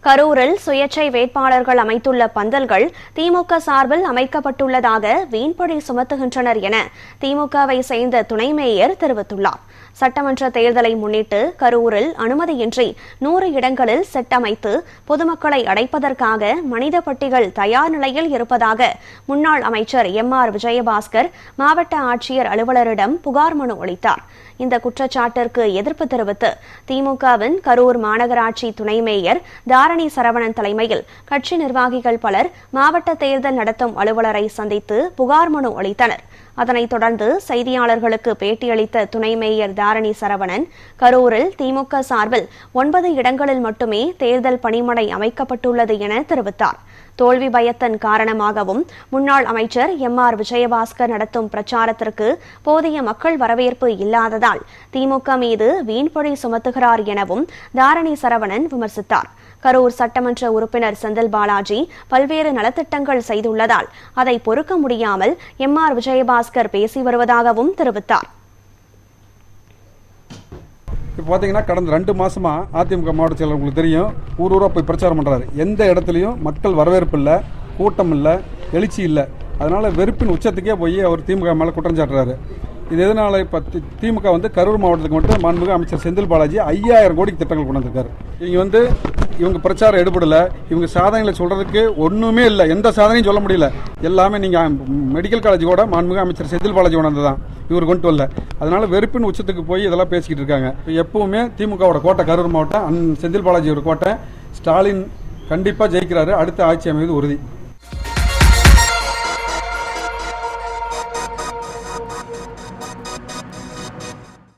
கரூரில் சுயேட்சை வேட்பாளர்கள் அமைத்துள்ள பந்தல்கள் திமுக சார்பில் அமைக்கப்பட்டுள்ளதாக வீண்பழி சுமத்துகின்றனர் என திமுகவை சேர்ந்த துணை மேயர் தெரிவித்துள்ளார். சட்டமன்ற தேர்தலை முன்னிட்டு கரூரில் அனுமதியின்றி 100 இடங்களில் செட் அமைத்து பொதுமக்களை அடைப்பதற்காக மனித பட்டிகள் தயார் நிலையில் இருப்பதாக முன்னாள் அமைச்சர் எம்.ஆர். விஜயபாஸ்கர் மாவட்ட ஆட்சியர் அலுவலரிடம் புகார் மனு அளித்தார். இந்த குற்றச்சாட்டிற்கு எதிர்ப்பு தெரிவித்து திமுகவின் கரூர் மாநகராட்சி துணை மேயர் தாரணி சரவணன் தலைமையில் கட்சி நிர்வாகிகள் பலர் மாவட்ட தேர்தல் நடத்தும் அலுவலரை சந்தித்து புகார் மனு அளித்தனர். அதனைத் தொடர்ந்து செய்தியாளர்களுக்கு பேட்டியளித்த துணை மேயர் தாரணி சரவணன், கரூரில் திமுக சார்பில் 9 இடங்களில் மட்டுமே தேர்தல் பணிமனை அமைக்கப்பட்டுள்ளது என தெரிவித்தார். தோல்வி பயத்தின் காரணமாகவும் முன்னாள் அமைச்சர் எம்.ஆர். விஜயபாஸ்கர் நடத்தும் பிரச்சாரத்திற்கு போதிய மக்கள் வரவேற்பு இல்லாததால் திமுக மீது வீண்பழி சுமத்துகிறார் எனவும் தாரணி சரவணன் விமர்சித்தார். கரூர் சட்டமன்ற உறுப்பினர் செந்தில் பாலாஜி பல்வேறு நலத்திட்டங்கள் செய்துள்ளதால் அதை பொறுக்க முடியாமல் எம்.ஆர். விஜயபாஸ்கர் பேசி வருவதாகவும் தெரிவித்தார். இப்போ பார்த்தீங்கன்னா கடந்த 2 மாசமா அதிமுக மாவட்ட செயலர் உங்களுக்கு தெரியும், ஊரூரா போய் பிரச்சாரம் பண்றாரு. எந்த இடத்துலையும் மக்கள் வரவேற்பு இல்லை, கூட்டம் இல்லை, எழுச்சி இல்லை. அதனால வெறுப்பின் உச்சத்துக்கே போய் அவர் திமுக மேலே குற்றம் சாட்டுறாரு. இது எதனால இப்போ திமுக கரூர் மாவட்டத்துக்கு மட்டும் மாண்புமிகு அமைச்சர் செந்தில் பாலாஜி 5000 கோடிக்கு திட்டங்கள் கொண்டு வந்திருக்காரு. இவங்க பிரச்சாரம் எடுபடல, இவங்க சாதனைகளை சொல்றதுக்கு ஒண்ணுமே இல்லை, எந்த சாதனையும் சொல்ல முடியல. எல்லாமே நீங்க மெடிக்கல் காலேஜ் கூட மாண்புமிகு அமைச்சர் செந்தில் பாலாஜி கொண்டதுதான், இவர் கொண்டு வரல. அதனால வெறுப்பின் உச்சத்துக்கு போய் இதெல்லாம் பேசிக்கிட்டு இருக்காங்க. எப்பவுமே திமுகவோட கோட்டை கரூர் மாவட்டம், செந்தில் பாலாஜி ஒரு கோட்டை. ஸ்டாலின் கண்டிப்பா ஜெயிக்கிறாரு, அடுத்த ஆட்சி அமைவது உறுதி.